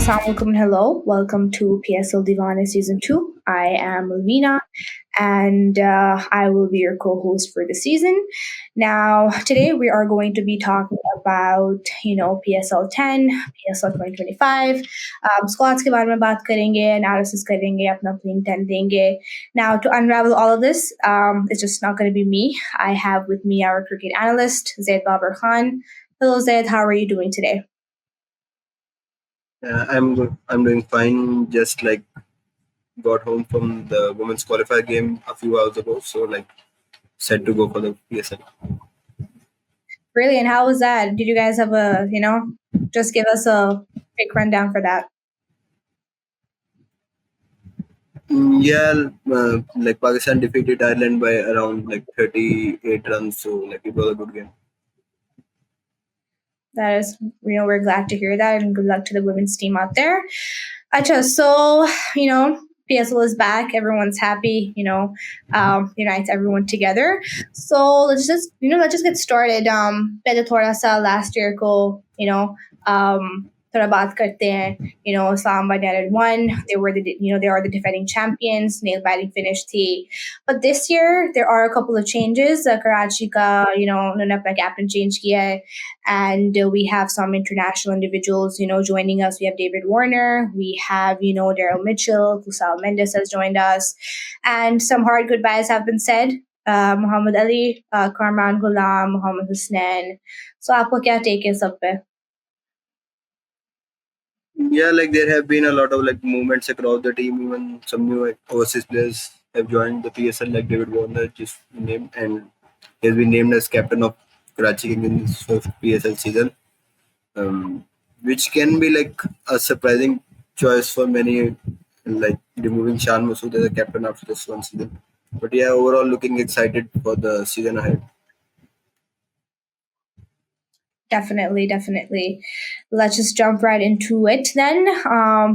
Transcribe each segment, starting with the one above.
Assalamualaikum and hello. Welcome to PSL Deewane Season 2. I am Alveena and I will be your co host for the season. Now, today we are going to be talking about, PSL 10, PSL 2025. Squads ke baare mein baat karenge, analysis karenge, apna playing 10 denge. Now, to unravel all of this, it's just not going to be me. I have with me our cricket analyst, Zaid Babar Khan. Hello, Zaid. How are you doing today? I'm good. I'm doing fine. Just like got home from the women's qualifier game a few hours ago, so like set to go for the PSL. Brilliant. How was that? Did you guys have just give us a quick rundown for that? Yeah, like Pakistan defeated Ireland by around like 38 runs, so like it was a good game. That is, we're glad to hear that, and good luck to the women's team out there. Acha, so, PSL is back. Everyone's happy, unites everyone together. So let's just get started. Pehle thoda sa last year ko, थोड़ा बात करते हैं. Islamabad added one. They are the defending champions. Nail biting finish थी. But this year there are a couple of changes. Karachi का, उन्होंने अपना captain change किया है, and we have some international individuals, joining us. We have David Warner. We have, Daryl Mitchell. Kusal Mendes has joined us, and some hard goodbyes have been said. Muhammad Ali, Karman Ghulam, Muhammad Husnain. So, आपको क्या take है सब पे? Yeah, like there have been a lot of like movements across the team. Even some new like, overseas players have joined the PSL, like David Warner just named, and he has been named as captain of Karachi Kings in this first PSL season. Which can be like a surprising choice for many, like removing Shan Masood as a captain after this one season. But yeah, overall looking excited for the season ahead. Definitely. Let's just jump right into it then.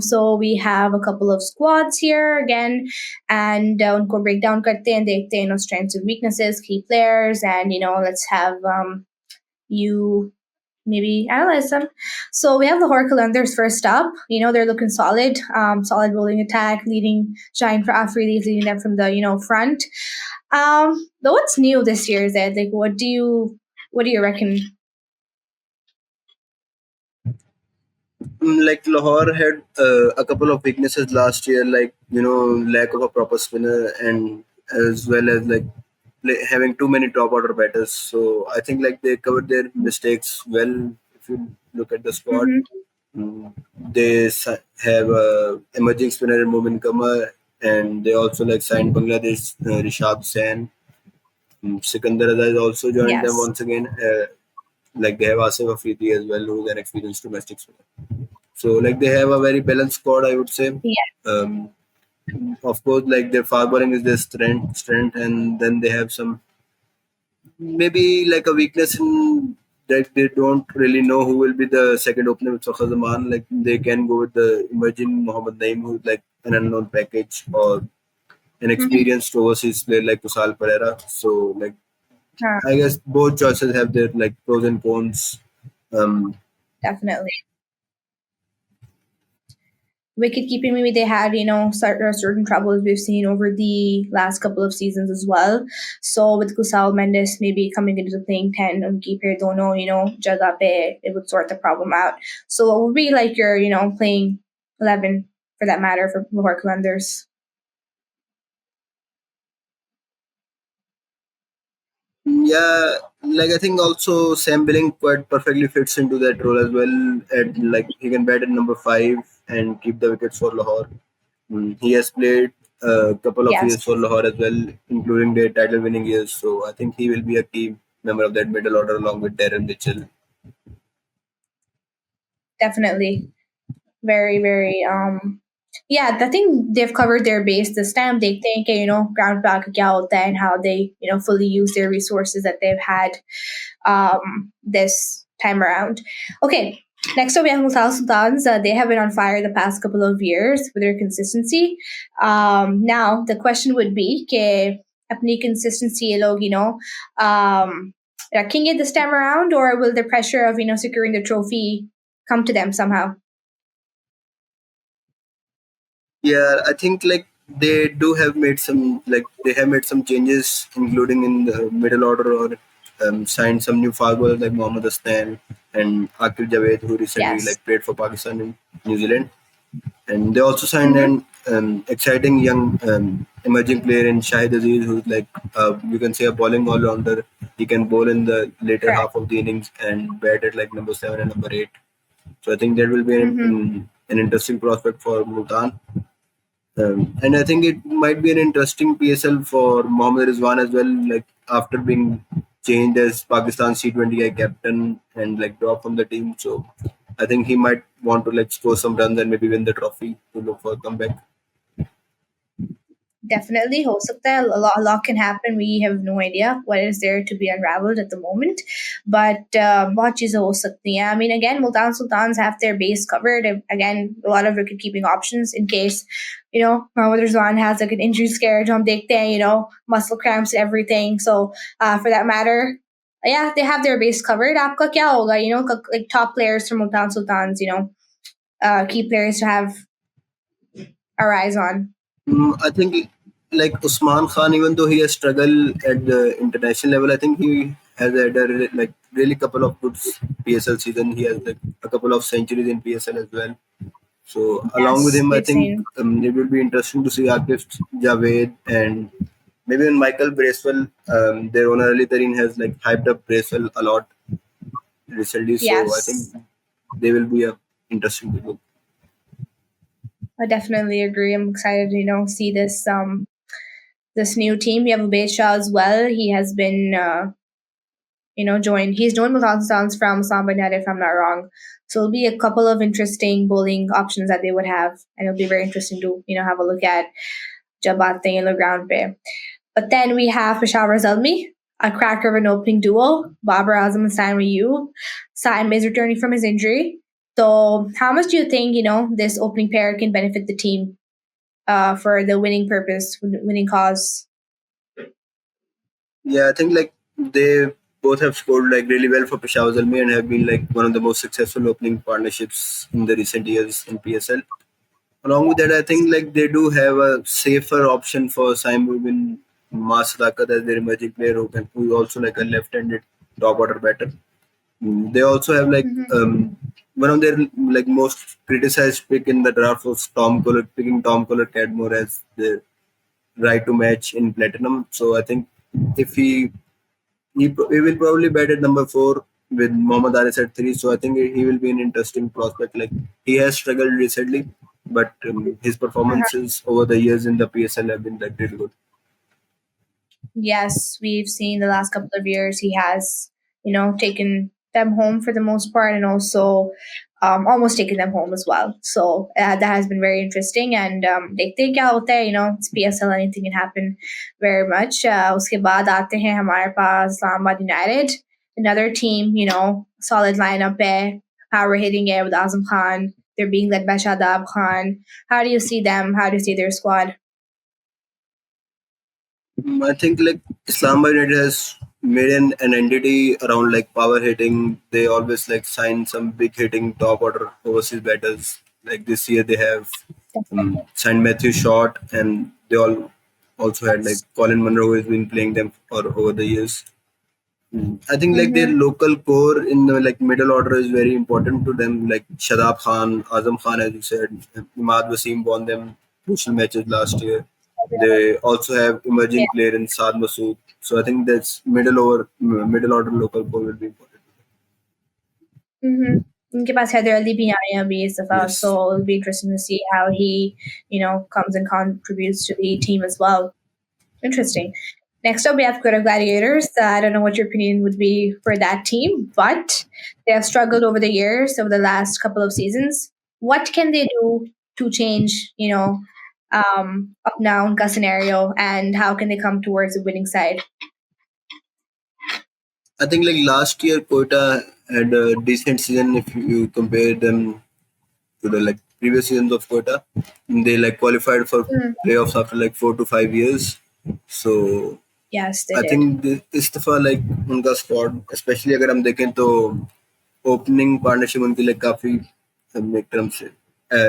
So we have a couple of squads here again, and unko break down karte hain, dekhte hain, strengths and weaknesses, key players, and let's have you maybe analyze them. So we have the Horkalanders first up. They're looking solid, solid bowling attack, leading Shine for Afridi, leading them from the front. But what's new this year, Zed? Like, what do you reckon? Like Lahore had a couple of weaknesses last year, like lack of a proper spinner, and as well as like having too many top order batters. So I think like they covered their mistakes well. If you look at the squad, they have a emerging spinner in Momin Kamar, and they also like signed Bangladesh Rishab Sen. Sikandar Raza has also joined them Yes. once again. Like they have Asif Afridi as well, who is an experienced domestic spinner. So like they have a very balanced squad, I would say. Yeah. Of course, like their fast bowling is their strength, and then they have some maybe like a weakness in that they don't really know who will be the second opener with Fakhar Zaman. Like they can go with the emerging Mohammad Naeem, who's like an unknown package, or an experienced overseas player like Kusal Pereira. So like I guess both choices have their like pros and cons. Um, Definitely. Wicket keeping, maybe they had, certain troubles we've seen over the last couple of seasons as well. So with Kusal Mendes maybe coming into the playing 10 unki pair dono, jagah pe, it would sort the problem out. So what would be like your, playing 11 for that matter for Lahore Qalandars? Yeah, like I think also Sam Billing quite perfectly fits into that role as well. At like he can bat at number 5 and keep the wickets for Lahore. He has played a couple of Yes, years for Lahore as well, including their title-winning years. So I think he will be a key member of that middle order along with Darren Mitchell. definitely. Very, yeah, I think they've covered their base this time. They think, ground back kya hota hai and how they, fully use their resources that they've had this time around. Okay, next up we have Multan Sultans. They have been on fire the past couple of years with their consistency. Now the question would be, ke apni consistency ye log, rakhenge this time around, or will the pressure of securing the trophy come to them somehow? Yeah, I think like they do have made some like they have made some changes, including in the middle order or signed some new forwards like Mohammad Asnan and Akil Javed, who recently Yes. like played for Pakistan and New Zealand. And they also signed Mm-hmm. an exciting young emerging player in Shahid Aziz, who's like you can say a bowling all rounder. He can bowl in the later Correct. half of the innings and bat at like number 7 and number 8. So I think that will be Mm-hmm. an interesting prospect for Multan. And I think it might be an interesting PSL for Mohammad Rizwan as well. Like after being changed as Pakistan C20I captain and like dropped from the team, so I think he might want to like score some runs and maybe win the trophy to look for a comeback. Definitely, हो सकता है. A lot can happen. We have no idea what is there to be unraveled at the moment, but बहुत चीजें हो सकती हैं. I mean, again, Multan Sultans have their base covered. Again, a lot of wicket keeping options in case, Mohammad Rizwan has like an injury scare. जो हम देखते हैं, muscle cramps, everything. So, for that matter, yeah, they have their base covered. आपका क्या होगा? Like top players from Multan Sultans. Key players to have our eyes on. I think like Usman Khan, even though he has struggled at the international level, I think he has had like really couple of good PSL season. He has like a couple of centuries in PSL as well. So along with Yes, him, I we've think seen. it will be interesting to see Akif Javed and maybe even Michael Bracewell. Their owner Ali Tareen has like hyped up Bracewell a lot recently, so I think Yes, they will be a interesting to look. I definitely agree. I'm excited to see this new team. We have Ubaid Shah as well. He has been joined. He's joined with Sounds from Samba Net, if I'm not wrong. So it'll be a couple of interesting bowling options that they would have, and it'll be very interesting to have a look at jab aate hain log ground pe. But then we have Peshawar Zalmi, a cracker of an opening duo. Babar Azam and Saim Ayub. Saim is returning from his injury. So how much do you think this opening pair can benefit the team for the winning purpose, winning cause? Yeah, I think like they both have scored like really well for Peshawar Zalmi and have been like one of the most successful opening partnerships in the recent years in PSL. Along with that, I think like they do have a safer option for Simon in Mas Sadakat as their emerging player who is also like a left-handed top order batter. They also have like Mm-hmm. one of their like most criticized pick in the draft was picking Tom Collett Cadmore as the right to match in platinum. So I think if he will probably bat at number 4 with Mohammad Aris at 3. So I think he will be an interesting prospect. Like he has struggled recently, but his performances over the years in the PSL have been like really good. Yes, we've seen the last couple of years he has, taken them home for the most part, and also almost taken them home as well. So that has been very interesting. And they think out there, it's PSL, anything can happen very much. उसके बाद आते हैं हमारे पास Islamabad United, another team, solid lineup है. Power hitting it with Azam Khan. They're being led by Shadab Khan. How do you see them? How do you see their squad? I think like Islamabad United has made an entity around like power hitting. They always like sign some big hitting top order overseas batters. Like this year they have signed Matthew Short and they all also had like Colin Munro who has been playing them for over the years. I think like their Mm-hmm. local core in the like middle order is very important to them. Like Shadab Khan, Azam Khan, as you said, Imad Wasim won them crucial matches last year. They also have Yeah. emerging player in Saad Masood. So I think that's middle order local core will be important. Mm-hmm. उनके पास हैदर अली भी आए हैं अभी इस दफा, so Yes. it'll be interesting to see how he, comes and contributes to the team as well. Interesting. Next up, we have Quetta Gladiators. I don't know what your opinion would be for that team, but they have struggled over the years, over the last couple of seasons. What can they do to change, up now ka scenario, and how can they come towards the winning side? I think like last year Quetta had a decent season if you compare them to the like previous seasons of Quetta. They like qualified for Mm. playoffs after like 4 to 5 years. So Yes, they I did. think इस दफा like उनका squad specially अगर हम देखें तो opening partnership उनकी like काफी एक टर्म से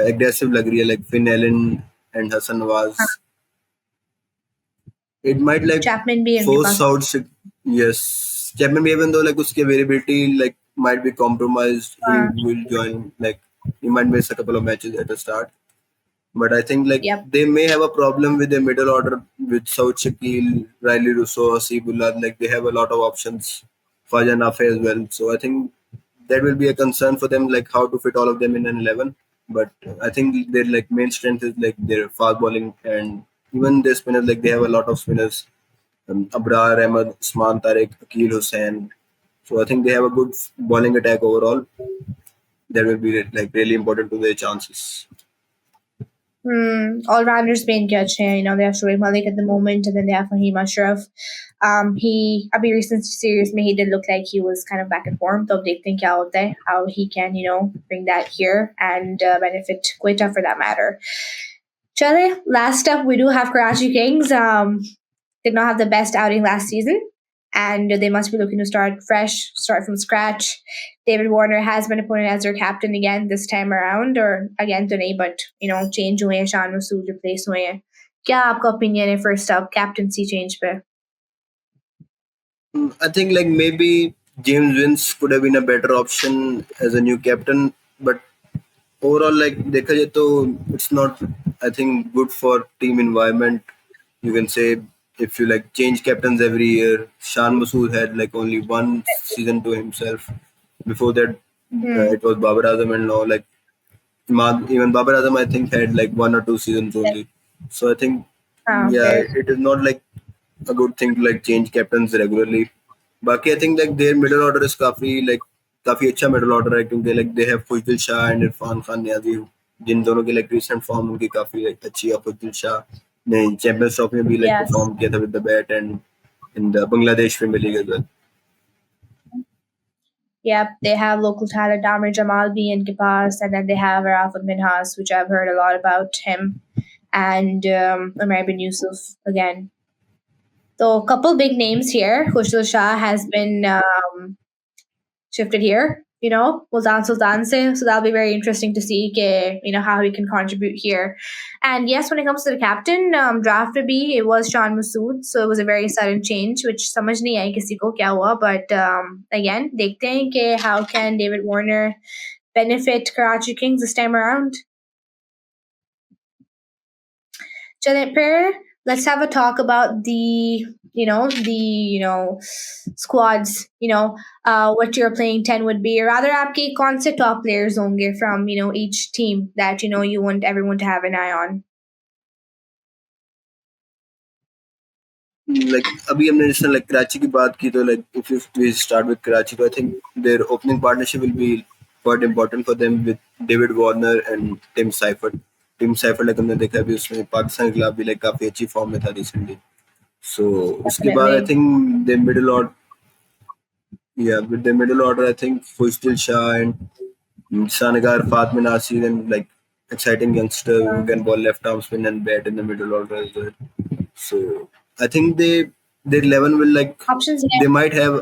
एग्रेसिव लग रही है like Finn Allen and Hassan Nawaz. It might like Chapman भी है उनके force pass. out. Yes, Chapman, even though like uske variability like might be compromised, he हाँ. will join. Like he might miss a couple of matches at the start. But I think like Yep. they may have a problem with the middle order with Saud Shakil, Riley Russo, Asibullah. Like they have a lot of options, Fajan Afe as well. So I think that will be a concern for them, like how to fit all of them in an 11. But I think their like main strength is like their fast bowling and even their spinners. Like they have a lot of spinners, Abrar Ahmed, Usman Tariq, Akil Hussain. So I think they have a good bowling attack overall. That will be like really important to their chances. All rounders being good. You know, they have Shoaib Malik at the moment, and then they have Fahim Ashraf. He अभी recent series में he did look like he was kind of back in form. So they think out there how he can, you know, bring that here and benefit Quetta for that matter. Chale, last up we do have Karachi Kings. Did not have the best outing last season, and they must be looking to start fresh, start from scratch. David Warner has been appointed as their captain again this time around, or again today, but you know, change हुए हैं, Shan Masood replace हुए हैं. क्या आपका opinion है first up captaincy change पे? I think like maybe James Vince could have been a better option as a new captain, but overall like देखा जाए तो it's not I think good for team environment. You can say if you like change captains every year. Shan Masood had like only one season to himself. Before that, Hmm. it was Babar Azam and now like even Babar Azam I think had like 1 or 2 seasons only. So I think हाँ, yeah, fair. it is not like a good thing to like change captains regularly. बाकी I think like their middle order is काफी अच्छा middle order है क्योंकि like they have Khushdil Shah and Irfan Khan Niazi जिन दोनों की like recent form उनकी काफी like अच्छी है खुशदिल शाह ने चैंपियंस ट्रॉफी में भी like Yes. perform किया था with the bat and in the Bangladesh Premier League as well. Yep, they have local talent Amir Jamal B in Kipas, and then they have Rafat Minhas, which I've heard a lot about him, and Alveena Yousaf again. So a couple big names here. Khushal Shah has been shifted here. You know, Sultan se. So that'll be very interesting to see, you know, how he can contribute here. And yes, when it comes to the captain, draft to be it was Sean Masood, so it was a very sudden change, which समझ नहीं आई किसी को क्या हुआ. But again, देखते हैं कि how can David Warner benefit Karachi Kings this time around. Jennifer, let's have a talk about the squads. What your playing 10 would be. Or rather, आपके कौन से top players होंगे from each team that you want everyone to have an eye on. Like अभी हमने जैसे like Karachi की बात की तो like if we start with Karachi, so I think their opening partnership will be quite important for them with David Warner and Tim Seifert. Tim Seifert like हमने देखा अभी उसमें पाकिस्तान के खिलाफ भी like काफी अच्छी फॉर्म में था रिसेंटली. So उसके बाद I Definitely. think the middle order, yeah, with the middle order I think Fuistil Shah and Sanagar Fatmin Nasir and like exciting youngster who Uh, can ball left arm spin and bat in the middle order as well. So I think their 11 will like options they here. might have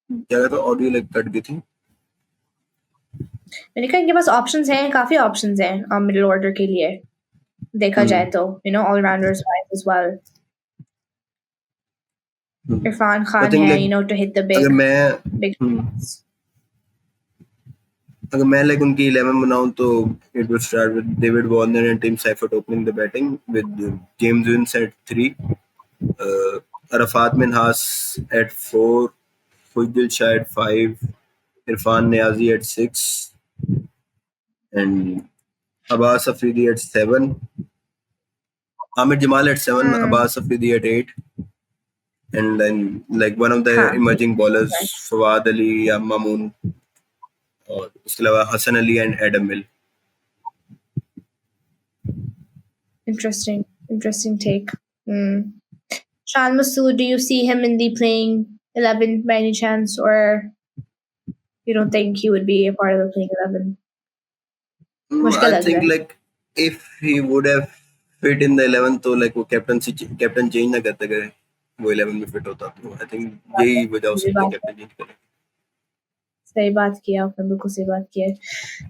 क्या कहता audio like cut गई थी. मैंने कहा इनके पास options हैं, काफी options हैं middle order के लिए. देखा हम्म, जाए तो all rounders wise as well. Hmm. Irfan I Khan think है, like to hit the अगर मैं big हम्म, shots. अगर मैं like उनकी 11 बनाऊं तो it would start with David Warner and Tim Seifert opening the batting with James Vince at 3, uh, Arafat Minhas at 4, Fujdil Shah at 5, Irfan Niazi at 6, and Abbas Afridi at 7, Ahmed Jamal at 7, Hmm. Abbas Afridi at 8, and then like one of the हाँ, emerging bowlers, Fawad Ali, या Mamoon, और उसके अलावा Hasan Ali and Adam Milne. interesting take. Hmm. Shan Masood, do you see him in the playing 11 by any chance, or you don't think he would be a part of the playing 11? मुश्किल I लग think रहा है. like if he would have fit in the 11 तो like वो captain change ना करते गए वो 11 में फिट होता तो आई थिंक यही वजह हो ये भी सकती है बात है. कैप्टन चेंज करने. सही बात किया आपने, बिल्कुल सही बात की है।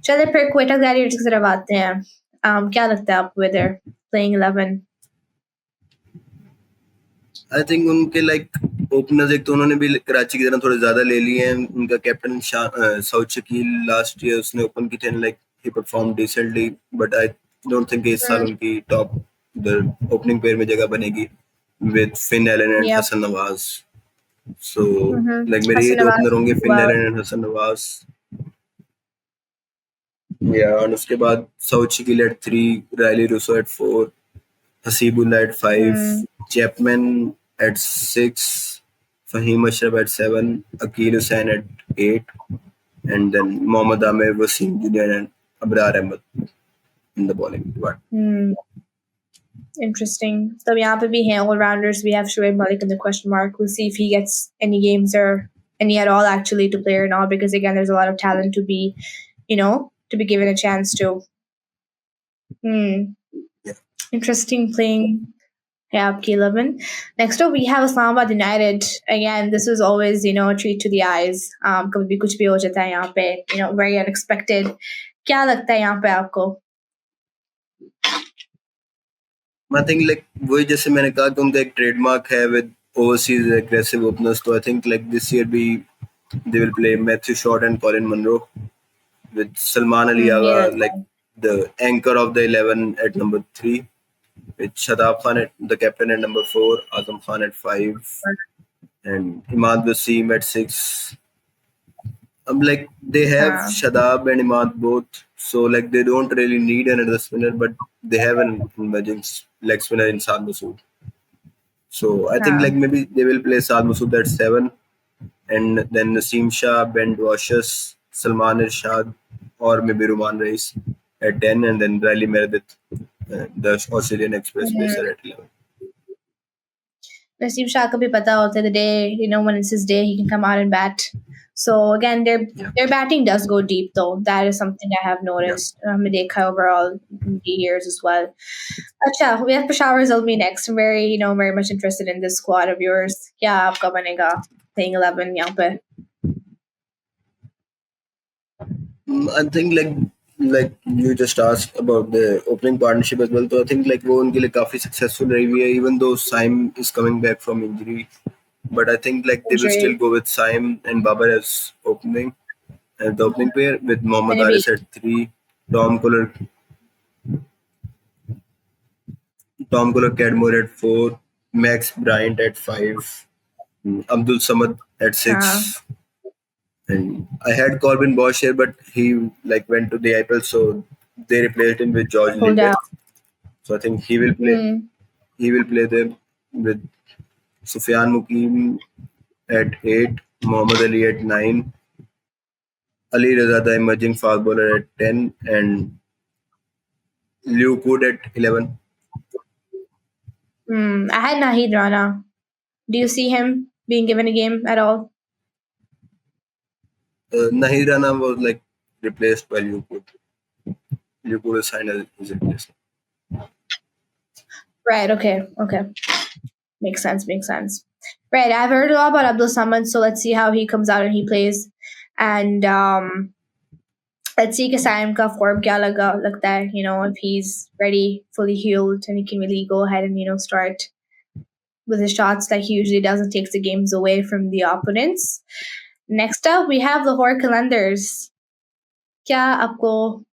चलिए फिर क्वेटा ग्लैडिएटर्स की तरफ आते हैं। क्या लगता है आपको इधर प्लेइंग 11? आई थिंक उनके लाइक ओपनर्स एक तो उन्होंने भी कराची की तरह थोड़े ज्यादा ले लिए हैं। उनका captain Saud Shakeel last year उसने ओपन की थे, like he perform decently, but I don't think इस साल हुँ, उनकी टॉप ओपनिंग पेयर में जगह बनेगी with Finn Allen and yup, Hasan Nawaz. So like मेरे ये हसन जो नवाज़ ओपनर होंगे, फिन वाह! Allen and Hasan Nawaz. या और उसके बाद Saud Shakeel at 3, Rilee Rossouw at 4, Hasibullah at 5, hmm, Chapman at 6, Fahim Ashraf at 7, Akil Hussain at 8, and then Mohammad Amir, Wasim Jr. and Abrar Ahmed in the bowling department. Hmm, interesting. तब यहाँ पे भी हैं all-rounders, we have Shoaib Malik in the question mark. We'll see if he gets any games or any at all actually to play or not, because again, there's a lot of talent to be, to be given a chance to. Hmm, Yeah. interesting playing. Yeah, आपकी 11. Next up, we have Islamabad United. Again, this was always, a treat to the eyes. कभी भी कुछ भी हो जाता है यहाँ पे, very unexpected. क्या लगता है यहाँ पे आपको? I think like वही जैसे मैंने कहा कि उनका एक ट्रेडमार्क है विद ओवरसीज एग्रेसिव ओपनर्स, तो I think like this year भी they will play Matthew Short and Colin Munro with Salman Ali ये Agha लगता like the anchor of the 11 at number 3, with Shadab Khan at the captain at number 4, Azam Khan at 5, है। and Imad Wasim at 6. Like they have हाँ, Shadab and Imad both, so like they don't really need another spinner, but they have an emerging leg spinner in Saad Masood. So I think like हाँ, maybe they will play Saad Masood at 7, and then Naseem Shah, Ben Washes, Salman Irshad, or maybe Ruman Reis at 10, and then Riley Meredith, the Australian Express pacer at 11. Naseem Shah को भी पता होता है the day, when it's his day, he can come out and bat. So again, Yeah, their batting does go deep though. That is something I have yeah. noticed. हमने देखा overall in the years as well. अच्छा, we have Peshawar Zalmi next. I'm very, very much interested in this squad of yours. क्या आपका बनेगा playing 11 यहाँ पे? I think like you just asked about the opening partnership as well. So I think like वो उनके लिए काफी successful रही हुई है, even though Saim is coming back from injury. But I think like they will still Injury. go with Saim and Babar as opening, as the opening pair, with Mohammad मैंने भी Aris at 3, Tom Kohler, Tom Kohler Cadmore at 4, Max Bryant at 5, Abdul Samad at हाँ, 6. And I had Corbin Bosch here, but he like went to the IPL, so they replaced him with George pulled Liddell. out. So I think he will play. Hmm. He will play there with Sufyan Mukim at 8, Mohammad Ali at 9, Ali Raza, the emerging fast bowler, at 10, and Liu Kud at 11. I had Nahid Rana. Do you see him being given a game at all? Nahir Rana was like replaced by Liu Kud. Liu Kud was signed as his replacement. Right. Okay. Okay. Makes sense. Makes sense. Right. I've heard a lot about Abdul Samad, so let's see how he comes out and he plays. And let's see Kasayam ka form kya lagta hai, if he's ready, fully healed, and he can really go ahead and, start with his shots like he usually does and takes the games away from the opponents. Next up, we have Lahore Qalandars. क्या आपको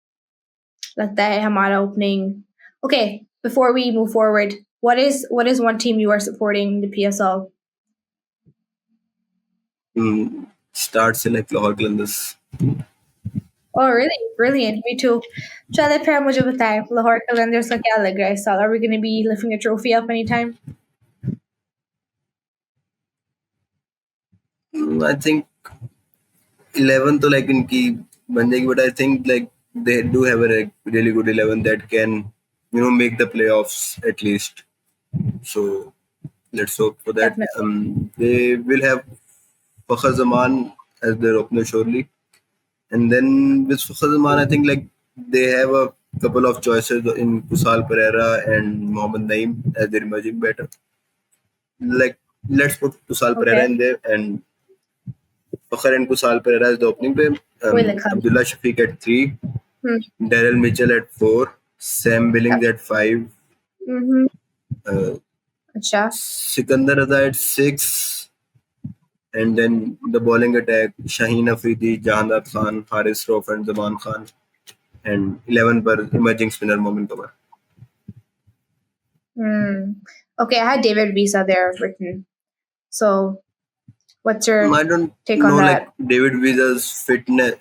लगता है हमारा opening? Okay, before we move forward, what is one team you are supporting in the PSL? Starts in like Lahore Qalandars. Oh, really? Brilliant. Me too. चले फिर मुझे बताएं लाहौर कलंदर्स का क्या लग रहा है इस साल? Are we going to be lifting a trophy up anytime? I think 11 तो like इनकी बन जाएगी, but I think like they do have a really good 11 that can make the playoffs at least. So let's hope for that. Definitely. They will have Fakhar Zaman as their opener surely, and then with Fakhar Zaman I think like they have a couple of choices in Kusal Pereira and Mohammad Naeem as their emerging batter. Like let's put Kusal Pereira Okay. in there, and Fakhar and Kusal Pereira as the opening pair. वही लिखा. Abdullah Shafiq at 3. Hmm. Daryl Mitchell at 4. Sam Billings at 5. Mm-hmm. Uh, अच्छा. Sikandar Raza at 6. And then the bowling attack, Shaheen Afridi, Jahandar Khan, Haris Rauf and Zaman Khan. And 11 per emerging spinner Momin Kamar. Hmm. Okay, I had David Visa there written. So, what's your I don't take on know, like that? David Visa's fitness.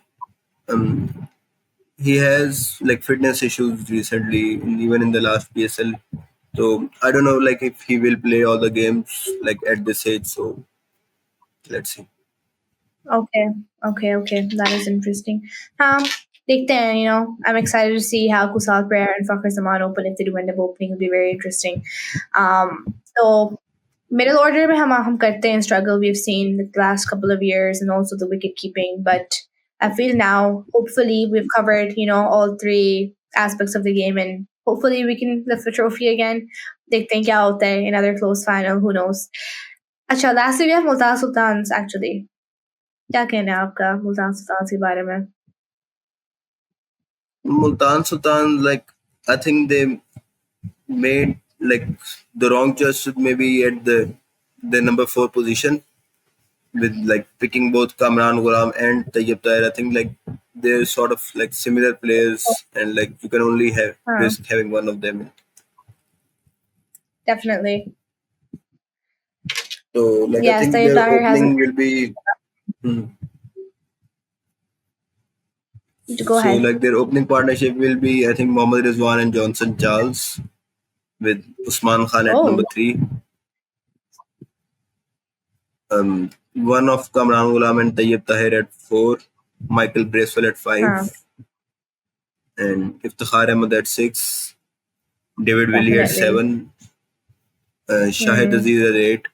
Um, he has like fitness issues recently, even in the last PSL. So I don't know, like if he will play all the games like at this age. So let's see. Okay, okay. That is interesting. Um, देखते हैं, you know, I'm excited to see how Kusal Prayer and Fakhar Zaman open. If they do end up opening, it'll be very interesting. So middle order में हम करते हैं struggle we've seen the last couple of years and also the wicket keeping, but I feel now hopefully we've covered, you know, all three aspects of the game and hopefully we can lift the trophy again. देखते हैं क्या होता है, another close final, who knows. अच्छा, lastly we have Multan Sultans actually. क्या कहना है आपका मुल्तान सुल्तान के बारे में? Multan Sultan, like I think they made like the wrong choice maybe at the number 4 position with like picking both Kamran Ghulam and Tayyib Tahir. I think like they're sort of like similar players and like you can only have हाँ, risk having one of them. definitely. So like I Yes, think Zaid their Babar has a. opening will be. Hmm. Go So ahead. like their opening partnership will be I think Mohammad Rizwan and Johnson Charles with Usman Khan at number Oh, 3. One of Kamran Ghulam and Tayyib Tahir at 4. Michael Bracewell at 5. हाँ, And Iftikhar Ahmed at 6. David Willey at definitely. 7. Shahid Hmm. Aziz at 8.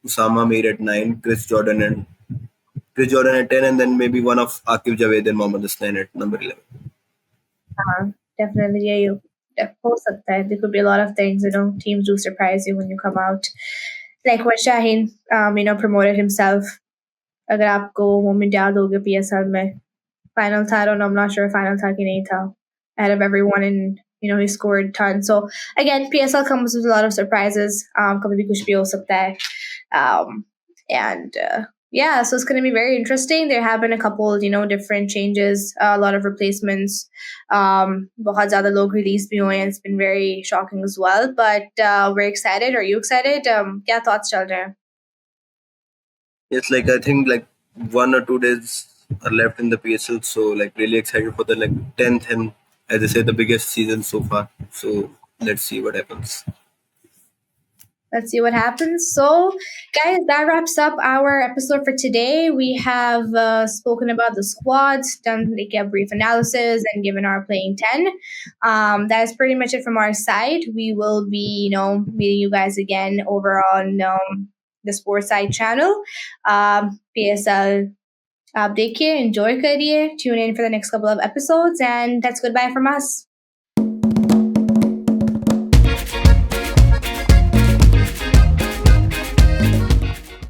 Usama Mir at 9. Chris Jordan at 10. And then maybe one of Akif Javed and Mohammad Hasnain at number 11. हाँ, definitely. Yeah, you. हो सकता है. There could be a lot of things. You know, teams do surprise you when you come out. Like when Shaheen, you know, promoted himself. अगर आपको moment याद होगा PSL में final था, I don't know, I'm not sure final था कि नहीं था, ahead of everyone, and you know he scored tons. So again, PSL comes with a lot of surprises. कभी भी कुछ भी हो सकता है. And yeah, so it's going to be very interesting. There have been a couple, you know, different changes, a lot of replacements. बहुत ज़्यादा लोग release भी हुए हैं. It's been very shocking as well. But we're excited. Are you excited? क्या thoughts चल रहे हैं? It's like I think like 1 or 2 days are left in the PSL, so like really excited for the like 10th and as I say the biggest season so far. So let's see what happens. Let's see what happens. So, guys, that wraps up our episode for today. We have spoken about the squads, done like a brief analysis, and given our playing 10. That is pretty much it from our side. We will be, you know, meeting you guys again over on the Sports Side channel. PSL आप देखिए, enjoy करिए, tune in for the next couple of episodes, and that's goodbye from us.